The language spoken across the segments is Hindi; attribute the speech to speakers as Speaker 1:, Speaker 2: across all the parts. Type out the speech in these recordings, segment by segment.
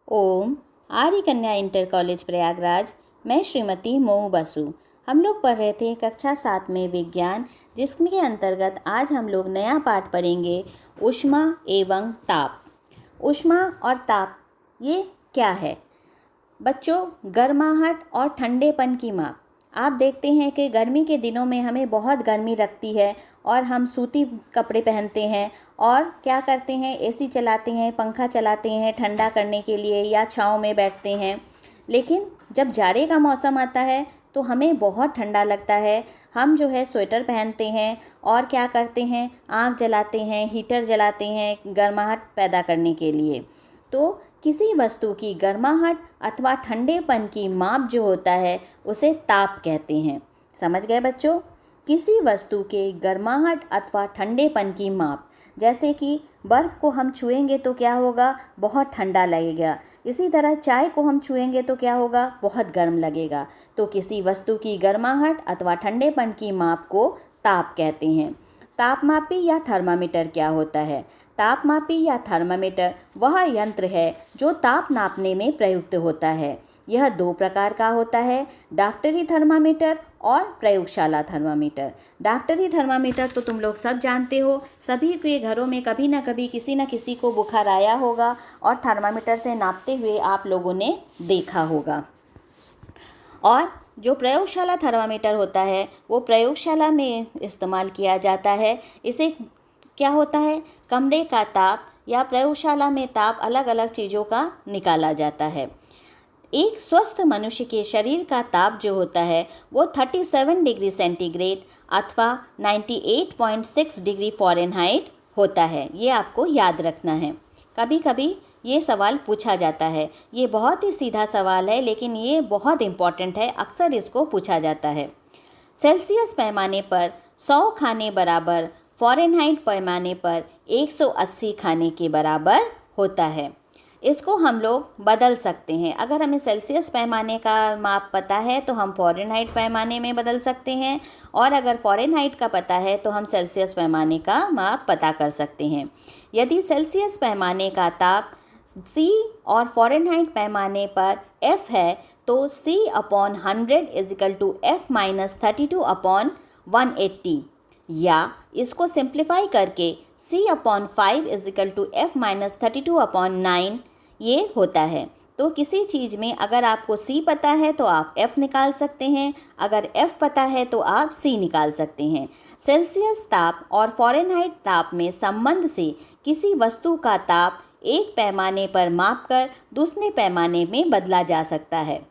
Speaker 1: ओम आर्य कन्या इंटर कॉलेज प्रयागराज। मैं श्रीमती मोहू बसु। हम लोग पढ़ रहे थे कक्षा 7 में विज्ञान, जिसके अंतर्गत आज हम लोग नया पाठ पढ़ेंगे, ऊष्मा एवं ताप। ऊष्मा और ताप ये क्या है बच्चों? गर्माहट और ठंडेपन की माप। आप देखते हैं कि गर्मी के दिनों में हमें बहुत गर्मी लगती है और हम सूती कपड़े पहनते हैं और क्या करते हैं, एसी चलाते हैं, पंखा चलाते हैं ठंडा करने के लिए, या छाँव में बैठते हैं। लेकिन जब जाड़े का मौसम आता है तो हमें बहुत ठंडा लगता है। हम जो है स्वेटर पहनते हैं और क्या करते हैं, आग जलाते हैं, हीटर जलाते हैं गर्माहट पैदा करने के लिए। तो किसी वस्तु की गर्माहट अथवा ठंडेपन की माप जो होता है उसे ताप कहते हैं। समझ गए बच्चों? किसी वस्तु के गर्माहट अथवा ठंडेपन की माप, जैसे कि बर्फ़ को हम छुएंगे तो क्या होगा, बहुत ठंडा लगेगा। इसी तरह चाय को हम छुएंगे तो क्या होगा, बहुत गर्म लगेगा। तो किसी वस्तु की गर्माहट अथवा ठंडेपन की माप को ताप कहते हैं। तापमापी या थर्मामीटर क्या होता है? तापमापी या थर्मामीटर वह यंत्र है जो ताप नापने में प्रयुक्त होता है। यह 2 प्रकार का होता है, डॉक्टरी थर्मामीटर और प्रयोगशाला थर्मामीटर। डॉक्टरी थर्मामीटर तो तुम लोग सब जानते हो, सभी के घरों में कभी ना कभी किसी न किसी को बुखार आया होगा और थर्मामीटर से नापते हुए आप लोगों ने देखा होगा। और जो प्रयोगशाला थर्मामीटर होता है वो प्रयोगशाला में इस्तेमाल किया जाता है। इसे क्या होता है, कमरे का ताप या प्रयोगशाला में ताप अलग अलग चीज़ों का निकाला जाता है। एक स्वस्थ मनुष्य के शरीर का ताप जो होता है वो 37 डिग्री सेंटीग्रेड अथवा 98.6 डिग्री फ़ारेनहाइट होता है। ये आपको याद रखना है। कभी कभी ये सवाल पूछा जाता है। ये बहुत ही सीधा सवाल है लेकिन ये बहुत इम्पॉर्टेंट है, अक्सर इसको पूछा जाता है। सेल्सियस पैमाने पर 100 खाने बराबर फ़ारेनहाइट पैमाने पर 180 खाने के बराबर होता है। इसको हम लोग बदल सकते हैं। अगर हमें सेल्सियस पैमाने का माप पता है तो हम फ़ारेनहाइट पैमाने में बदल सकते हैं, और अगर फ़ारेनहाइट का पता है तो हम सेल्सियस पैमाने का माप पता कर सकते हैं। यदि सेल्सियस पैमाने का ताप C और फ़ारेनहाइट पैमाने पर F है तो C/100 F-32/180, या इसको सिंप्लीफाई करके C/5 F-32/9 ये होता है। तो किसी चीज़ में अगर आपको C पता है तो आप F निकाल सकते हैं, अगर F पता है तो आप C निकाल सकते हैं। सेल्सियस ताप और फ़ारेनहाइट ताप में संबंध से किसी वस्तु का ताप एक पैमाने पर मापकर दूसरे पैमाने में बदला जा सकता है।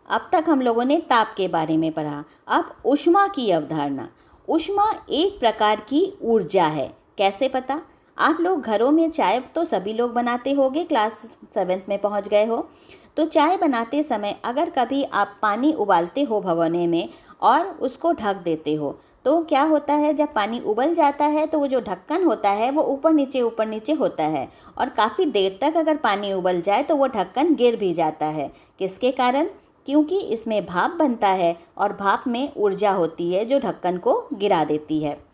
Speaker 1: अब तक हम लोगों ने ताप के बारे में पढ़ा। अब ऊष्मा की अवधारणा। ऊष्मा एक प्रकार की ऊर्जा है। कैसे पता? आप लोग घरों में चाय तो सभी लोग बनाते होंगे, क्लास 7 में पहुंच गए हो। तो चाय बनाते समय अगर कभी आप पानी उबालते हो भगोने में और उसको ढक देते हो तो क्या होता है, जब पानी उबल जाता है तो वो जो ढक्कन होता है वो ऊपर नीचे होता है, और काफ़ी देर तक अगर पानी उबल जाए तो वो ढक्कन गिर भी जाता है। किसके कारण? क्योंकि इसमें भाप बनता है और भाप में ऊर्जा होती है जो ढक्कन को गिरा देती है।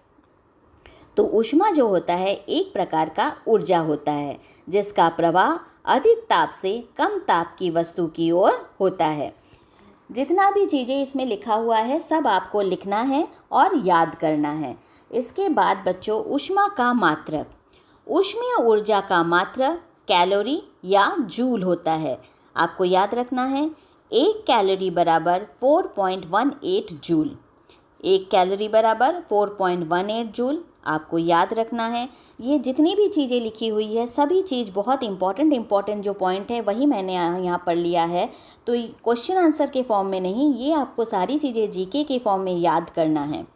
Speaker 1: तो ऊष्मा जो होता है एक प्रकार का ऊर्जा होता है जिसका प्रवाह अधिक ताप से कम ताप की वस्तु की ओर होता है। जितना भी चीज़ें इसमें लिखा हुआ है सब आपको लिखना है और याद करना है। इसके बाद बच्चों, ऊष्मा का मात्रक। ऊष्मीय ऊर्जा का मात्रक कैलोरी या जूल होता है। आपको याद रखना है, 1 कैलोरी बराबर 4.18 जूल। 1 कैलोरी बराबर 4.18 जूल आपको याद रखना है। ये जितनी भी चीज़ें लिखी हुई है सभी चीज़ बहुत इम्पॉर्टेंट जो पॉइंट है वही मैंने यहाँ पढ़ लिया है। तो क्वेश्चन आंसर के फॉर्म में नहीं, ये आपको सारी चीज़ें जीके के फॉर्म में याद करना है।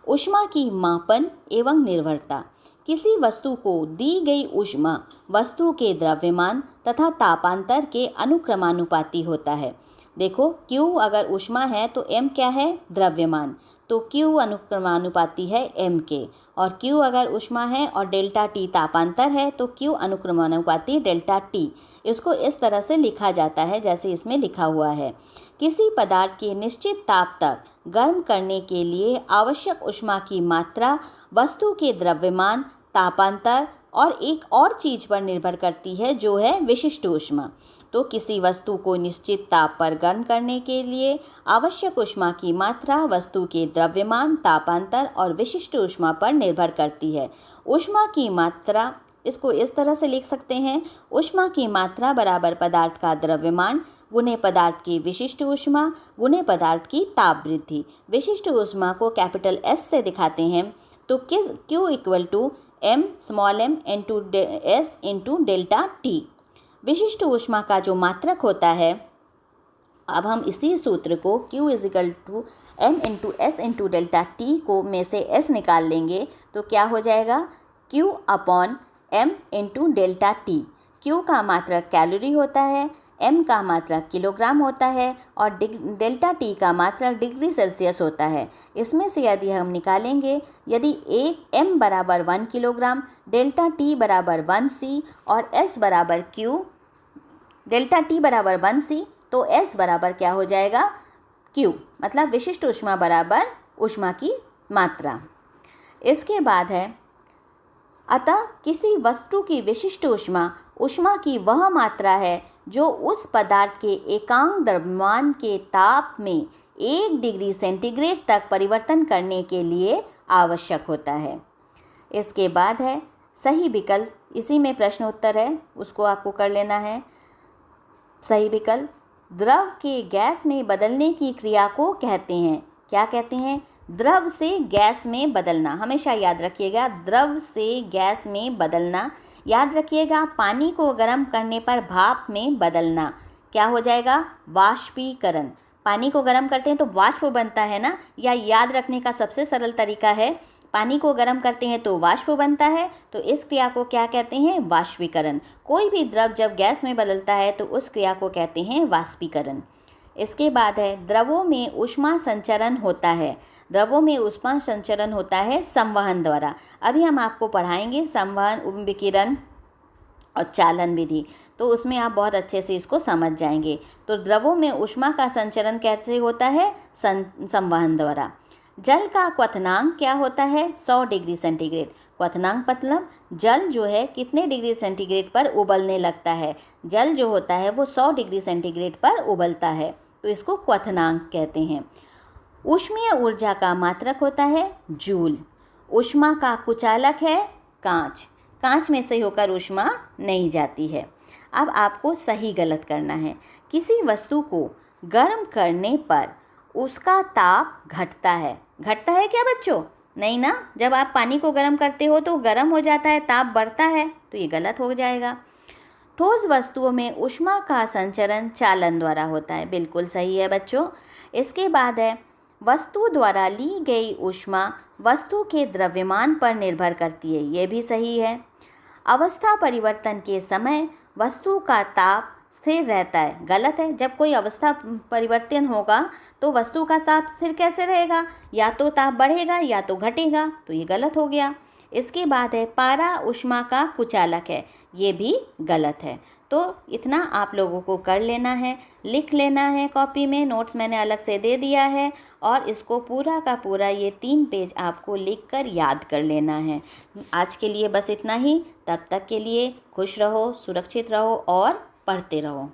Speaker 1: ऊष्मा की मापन एवं निर्भरता। किसी वस्तु को दी गई ऊष्मा वस्तु के द्रव्यमान तथा तापांतर के अनुक्रमानुपाती होता है। देखो, Q अगर ऊष्मा है तो M क्या है? द्रव्यमान। तो Q अनुक्रमानुपाती है M के, और Q अगर ऊष्मा है और डेल्टा T तापांतर है तो Q अनुक्रमानुपाती डेल्टा T। इसको इस तरह से लिखा जाता है जैसे इसमें लिखा हुआ है। किसी पदार्थ के निश्चित ताप तक गर्म करने के लिए आवश्यक ऊष्मा की मात्रा वस्तु के द्रव्यमान, तापांतर और एक और चीज़ पर निर्भर करती है जो है विशिष्ट ऊष्मा। तो किसी वस्तु को निश्चित ताप पर गर्म करने के लिए आवश्यक ऊष्मा की मात्रा वस्तु के द्रव्यमान, तापांतर और विशिष्ट ऊष्मा पर निर्भर करती है। ऊष्मा की मात्रा, इसको इस तरह से लिख सकते हैं, ऊष्मा की मात्रा बराबर पदार्थ का द्रव्यमान गुने पदार्थ की विशिष्ट ऊष्मा गुने पदार्थ की ताप वृद्धि। विशिष्ट ऊष्मा को कैपिटल S से दिखाते हैं तो Q equal to m small m into S into delta T। विशिष्ट ऊष्मा का जो मात्रक होता है, अब हम इसी सूत्र को Q is equal to m into S into delta T को में से S निकाल लेंगे तो क्या हो जाएगा, Q upon m into delta T। Q का मात्रक कैलोरी होता है, m का मात्रक किलोग्राम होता है और डेल्टा T का मात्रक डिग्री सेल्सियस होता है। इसमें से यदि हम निकालेंगे, यदि एक m बराबर 1 किलोग्राम, डेल्टा T बराबर 1C और S बराबर Q, डेल्टा T बराबर 1C तो S बराबर क्या हो जाएगा, Q, मतलब विशिष्ट ऊष्मा बराबर ऊष्मा की मात्रा। इसके बाद है, अतः किसी वस्तु की विशिष्ट ऊष्मा ऊष्मा की वह मात्रा है जो उस पदार्थ के एकांक द्रव्यमान के ताप में 1 डिग्री सेंटीग्रेड तक परिवर्तन करने के लिए आवश्यक होता है। इसके बाद है सही विकल्प, इसी में प्रश्न उत्तर है, उसको आपको कर लेना है। सही विकल्प, द्रव के गैस में बदलने की क्रिया को कहते हैं, क्या कहते हैं, द्रव से गैस में बदलना। हमेशा याद रखिएगा, द्रव से गैस में बदलना। याद रखिएगा, पानी को गर्म करने पर भाप में बदलना क्या हो जाएगा, वाष्पीकरण। पानी को गर्म करते हैं तो वाष्प बनता है ना, या याद रखने का सबसे सरल तरीका है, पानी को गर्म करते हैं तो वाष्प बनता है, तो इस क्रिया को क्या कहते हैं, वाष्पीकरण। कोई भी द्रव जब गैस में बदलता है तो उस क्रिया को कहते हैं वाष्पीकरण। इसके बाद है, द्रवों में ऊष्मा संचरण होता है। द्रवों में ऊष्मा संचरण होता है संवहन द्वारा। अभी हम आपको पढ़ाएंगे संवहन, विकिरण और चालन विधि, तो उसमें आप बहुत अच्छे से इसको समझ जाएंगे। तो द्रवों में ऊष्मा का संचरण कैसे होता है, संवहन द्वारा। जल का क्वथनांक क्या होता है, 100 डिग्री सेंटीग्रेड। क्वथनांक मतलब जल जो है कितने डिग्री सेंटीग्रेड पर उबलने लगता है। जल जो होता है वो 100 डिग्री सेंटीग्रेड पर उबलता है, तो इसको क्वथनांक कहते हैं। ऊष्मीय ऊर्जा का मात्रक होता है जूल। ऊष्मा का कुचालक है कांच। कांच में से होकर ऊष्मा नहीं जाती है। अब आपको सही गलत करना है। किसी वस्तु को गर्म करने पर उसका ताप घटता है। घटता है क्या बच्चों? नहीं ना। जब आप पानी को गर्म करते हो तो गर्म हो जाता है, ताप बढ़ता है, तो ये गलत हो जाएगा। ठोस वस्तुओं में ऊष्मा का संचरण चालन द्वारा होता है। बिल्कुल सही है बच्चों। इसके बाद है, वस्तु द्वारा ली गई ऊष्मा वस्तु के द्रव्यमान पर निर्भर करती है। ये भी सही है। अवस्था परिवर्तन के समय वस्तु का ताप स्थिर रहता है। गलत है। जब कोई अवस्था परिवर्तन होगा तो वस्तु का ताप स्थिर कैसे रहेगा? या तो ताप बढ़ेगा या तो घटेगा, तो ये गलत हो गया। इसके बाद है, पारा ऊष्मा का कुचालक है। ये भी गलत है। तो इतना आप लोगों को कर लेना है, लिख लेना है कॉपी में। नोट्स मैंने अलग से दे दिया है और इसको पूरा का पूरा ये 3 पेज आपको लिखकर याद कर लेना है। आज के लिए बस इतना ही। तब तक के लिए खुश रहो, सुरक्षित रहो और पढ़ते रहो।